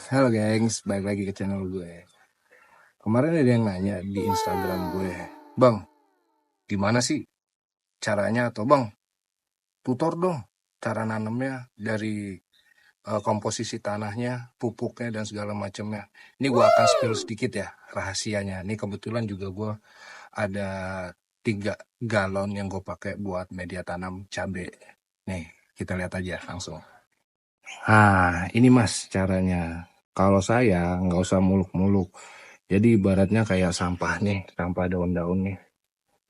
Halo gengs, balik lagi ke channel gue. Kemarin ada yang nanya di Instagram gue, Bang, gimana sih caranya? Atau Bang, tutor dong cara nanemnya dari komposisi tanahnya, pupuknya, dan segala macamnya. Ini gue akan spill sedikit ya rahasianya. Ini kebetulan juga gue ada 3 galon yang gue pakai buat media tanam cabai. Nih, kita lihat aja langsung. Nah, ini mas caranya. Kalau saya nggak usah muluk-muluk. Jadi ibaratnya kayak sampah nih, sampah daun-daun nih.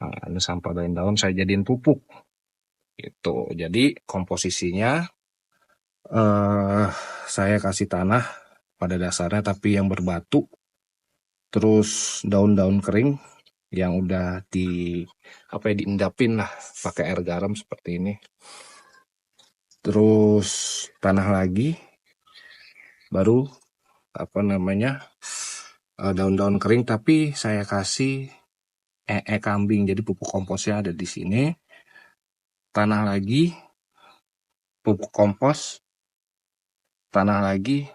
Nah, ini sampah daun-daun saya jadiin pupuk. Gitu. Jadi komposisinya saya kasih tanah pada dasarnya tapi yang berbatu. Terus daun-daun kering yang udah diendapin lah pakai air garam seperti ini. Terus tanah lagi, baru daun-daun kering tapi saya kasih kambing, jadi pupuk komposnya ada di sini. Tanah lagi, pupuk kompos, tanah lagi,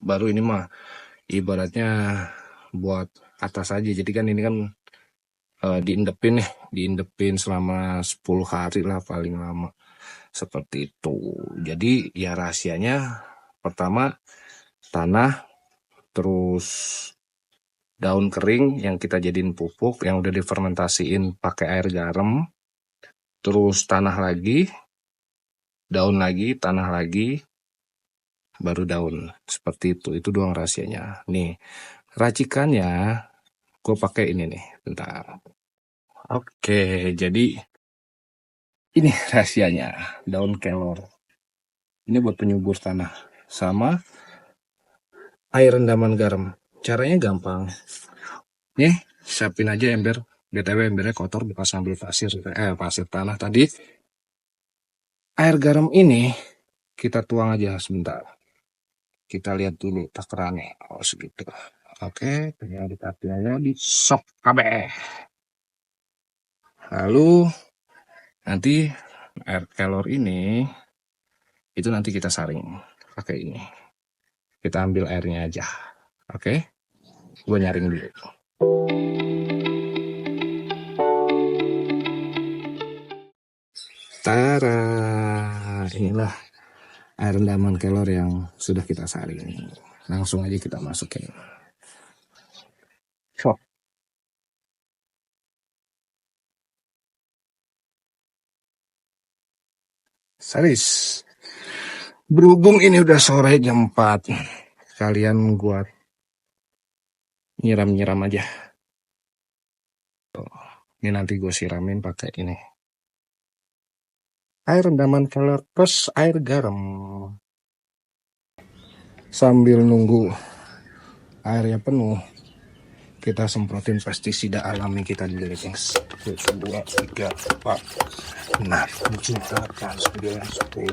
baru ini mah ibaratnya buat atas aja. Jadi kan ini kan diindepin selama 10 hari lah paling lama, seperti itu. Jadi ya rahasianya pertama tanah, terus daun kering yang kita jadiin pupuk yang udah difermentasiin pakai air garam, terus tanah lagi, daun lagi, tanah lagi, baru daun. Seperti itu doang rahasianya. Nih racikannya gue pakai ini nih, bentar. Oke, jadi ini rahasianya, daun kelor. Ini buat penyubur tanah sama air rendaman garam. Caranya gampang. Nih, siapin aja ember. BTW embernya kotor bekas ambil pasir tanah tadi. Air garam ini kita tuang aja sebentar. Kita lihat dulu takarannya. Oh, segitu. Oke, tinggal ditapi aja di sok kabeh. Lalu nanti air kelor ini itu nanti kita saring pakai ini. Kita ambil airnya aja. Oke? Gue nyaring dulu. Tara, inilah air rendaman kelor yang sudah kita saring. Langsung aja kita masukin. Sok. Saris. Berhubung ini udah sore jam 4, kalian buat nyiram-nyiram aja. Ini nanti gue siramin pakai ini. Air rendaman kelor plus air garam. Sambil nunggu airnya penuh, kita semprotin pestisida alami kita dulu, guys. 1, 2, 3, 4, 6, 7, 8, 9, 10.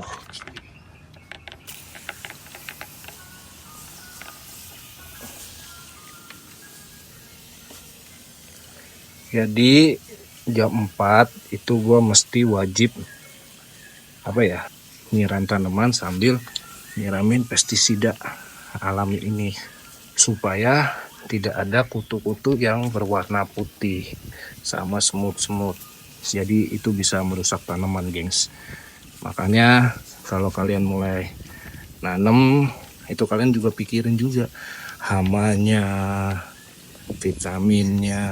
Jadi jam 4 itu gue mesti wajib nyiram tanaman sambil nyiramin pestisida alami ini supaya tidak ada kutu-kutu yang berwarna putih sama semut-semut. Jadi itu bisa merusak tanaman, gengs. Makanya kalau kalian mulai nanam itu kalian juga pikirin juga hamanya, vitaminnya,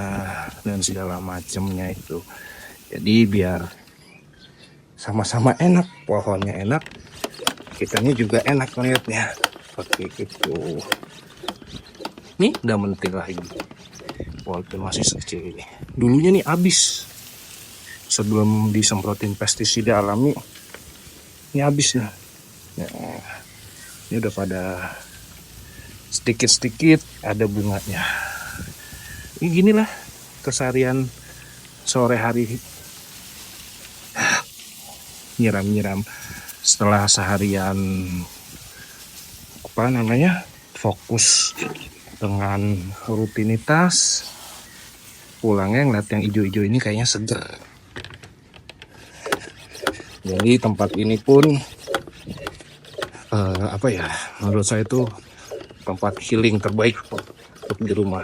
dan segala macamnya itu. Jadi biar sama-sama enak, pohonnya enak, kitanya juga enak ngeliatnya. Seperti itu. Nih udah mentil lagi, walaupun masih kecil ini. Dulunya nih habis sebelum disemprotin pestisida alami. Ini habis ya. Nah, ini udah pada sedikit-sedikit ada bunganya. Ini ginilah keseharian sore hari, nyiram-nyiram setelah seharian fokus dengan rutinitas. Pulangnya ngeliat yang hijau-hijau ini kayaknya seger. Jadi tempat ini pun menurut saya itu tempat healing terbaik untuk di rumah.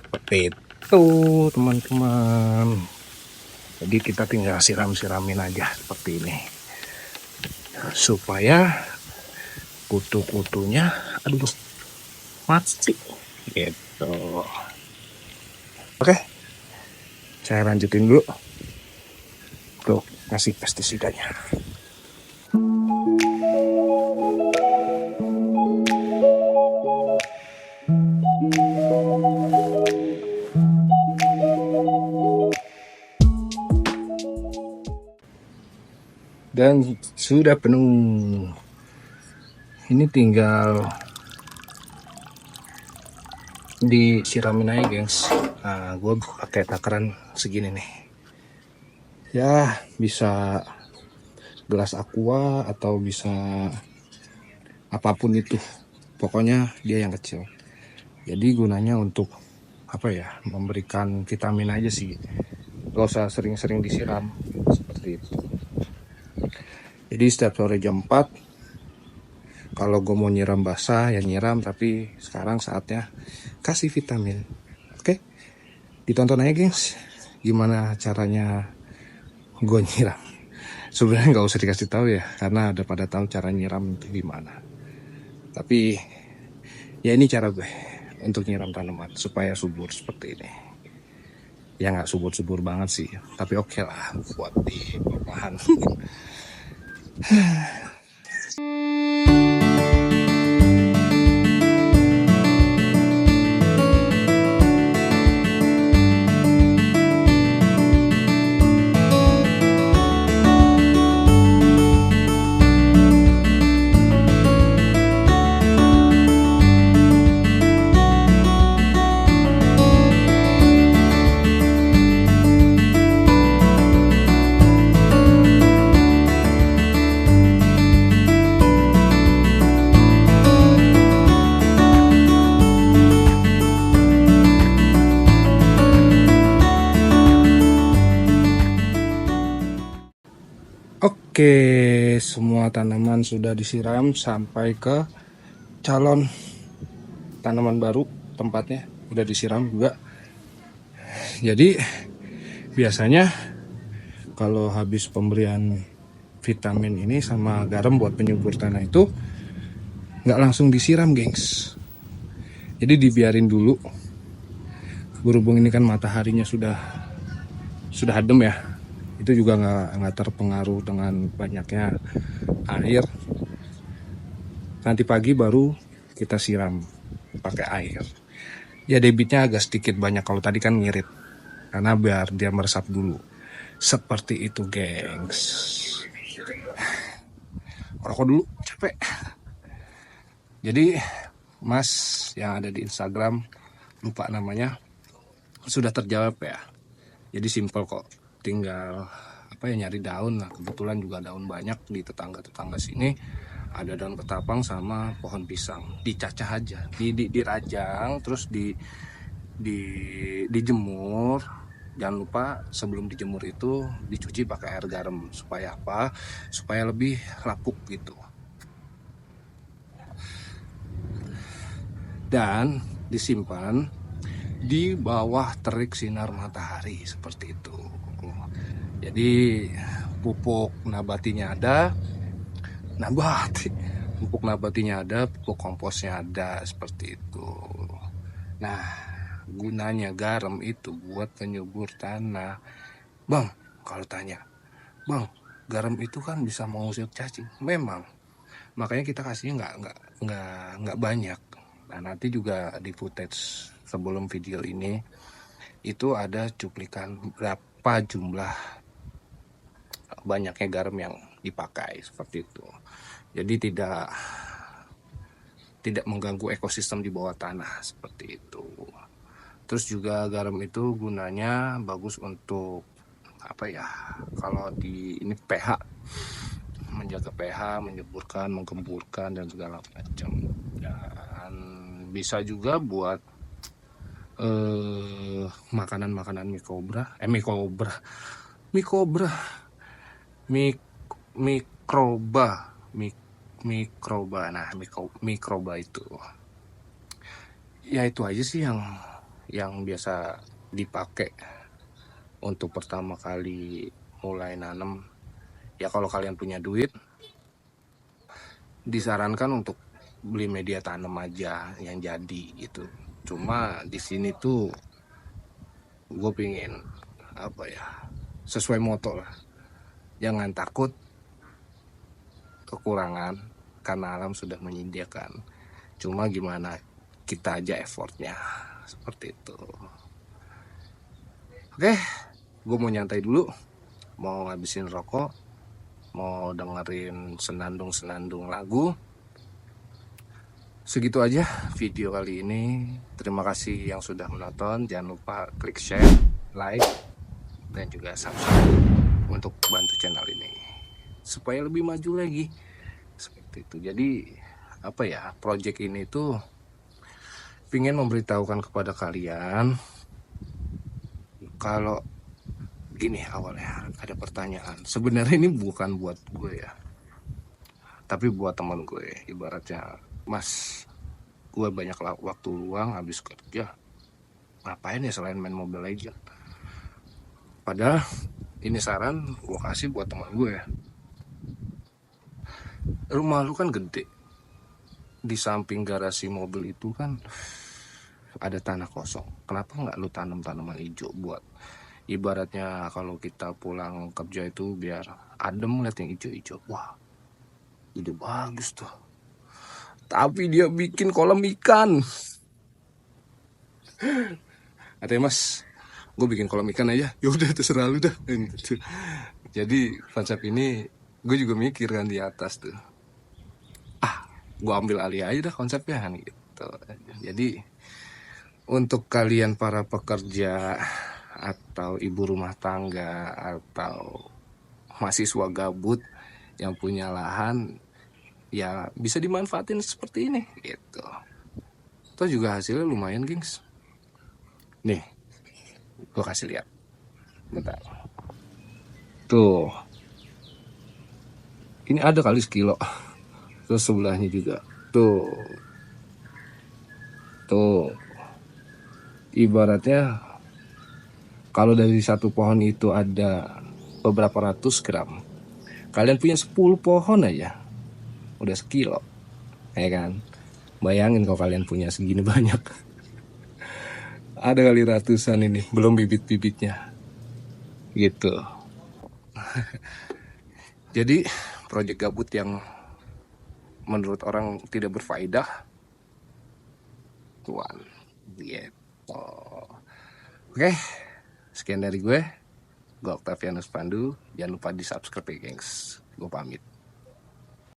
Seperti itu teman-teman. Jadi kita tinggal siram-siramin aja seperti ini supaya kutu-kutunya mati gitu. Oke, saya lanjutin dulu untuk ngasih pestisidanya. Dan sudah penuh. Ini tinggal disiramin aja gengs. Nah, gue pakai takaran segini nih. Ya bisa gelas aqua atau bisa apapun itu. Pokoknya dia yang kecil. Jadi gunanya untuk apa ya? Memberikan vitamin aja sih. Gak usah sering-sering disiram seperti itu. Jadi setiap sore jam 4 kalau gue mau nyiram basah ya nyiram, tapi sekarang saatnya kasih vitamin. Oke, ditonton aja gengs gimana caranya gue nyiram. Sebenarnya nggak usah dikasih tahu ya, karena ada pada tahu cara nyiram itu gimana. Tapi ya ini cara gue untuk nyiram tanaman supaya subur seperti ini. Ya nggak subur-subur banget sih, tapi oke lah buat di perlahan. Oke, semua tanaman sudah disiram sampai ke calon tanaman baru, tempatnya udah disiram juga. Jadi biasanya kalau habis pemberian vitamin ini sama garam buat penyubur tanah itu nggak langsung disiram gengs. Jadi dibiarin dulu. Berhubung ini kan mataharinya sudah adem ya, itu juga nggak terpengaruh dengan banyaknya air. Nanti pagi baru kita siram pakai air. Ya debitnya agak sedikit banyak, kalau tadi kan ngirit, karena biar dia meresap dulu. Seperti itu gengs. Rokok dulu, capek. Jadi mas yang ada di Instagram, lupa namanya, sudah terjawab ya. Jadi simple kok, tinggal nyari daun lah. Kebetulan juga daun banyak di tetangga-tetangga sini, ada daun ketapang sama pohon pisang. Dicacah aja, dirajang, terus dijemur. Jangan lupa sebelum dijemur itu dicuci pakai air garam. Supaya apa? Supaya lebih lapuk gitu. Dan disimpan di bawah terik sinar matahari seperti itu. Jadi pupuk nabatinya ada, pupuk nabatinya ada, pupuk komposnya ada, seperti itu. Nah, gunanya garam itu buat penyubur tanah. Bang, kalau tanya, bang, garam itu kan bisa mengusir cacing. Memang, makanya kita kasihnya nggak banyak. Nah, nanti juga di footage sebelum video ini itu ada cuplikan berapa jumlah banyaknya garam yang dipakai seperti itu. Jadi tidak mengganggu ekosistem di bawah tanah seperti itu. Terus juga garam itu gunanya bagus untuk kalau di ini pH, menjaga pH, menyuburkan, menggemburkan dan segala macam. Dan bisa juga buat makanan-makanan mikroba, mikroba. Nah, mikroba itu Ya itu aja sih yang biasa dipakai untuk pertama kali mulai nanam. Ya kalau kalian punya duit, disarankan untuk beli media tanam aja yang jadi gitu. Cuma di sini tuh gue pingin apa ya, sesuai moto lah. Jangan takut kekurangan karena alam sudah menyediakan. Cuma gimana kita aja effortnya, seperti itu. Oke, gue mau nyantai dulu, mau ngabisin rokok, mau dengerin senandung-senandung lagu. Segitu aja video kali ini. Terima kasih yang sudah menonton. Jangan lupa klik share, like, dan juga subscribe untuk bantu channel ini supaya lebih maju lagi. Seperti itu. Jadi apa ya, project ini tuh pingin memberitahukan kepada kalian kalau gini. Awalnya ada pertanyaan, sebenarnya ini bukan buat gue ya, tapi buat teman gue. Ibaratnya, mas, gue banyak waktu luang habis kerja, ngapain ya selain main Mobile Legends. Padahal ini saran gue kasih buat teman gue ya. Rumah lu kan gede, di samping garasi mobil itu kan ada tanah kosong. Kenapa nggak lu tanam tanaman hijau buat ibaratnya kalau kita pulang kerja itu biar adem lihat yang hijau-hijau. Wah, ide bagus tuh. Tapi dia bikin kolam ikan. Katanya, mas, gue bikin kolam ikan aja. Ya udah terserah lu dah. Jadi konsep ini gue juga mikir kan di atas tuh. Gue ambil alih aja dah konsepnya kan gitu. Jadi untuk kalian para pekerja atau ibu rumah tangga atau mahasiswa gabut yang punya lahan, ya bisa dimanfaatin seperti ini gitu. Toh juga hasilnya lumayan, gengs. Nih, gue kasih lihat. Bentar. Tuh. Ini ada kali sekilo. Terus sebelahnya juga. Tuh. Tuh. Ibaratnya kalau dari satu pohon itu ada beberapa ratus gram. Kalian punya 10 pohon aja, udah sekilo. Ya kan? Bayangin kalau kalian punya segini banyak. Ada kali ratusan ini, belum bibit-bibitnya. Gitu. Jadi, proyek gabut yang menurut orang tidak berfaedah, tuan. Gitu. Oke, sekian dari gue. Gue Octavianus Pandu. Jangan lupa di subscribe ya, gengs. Gue pamit.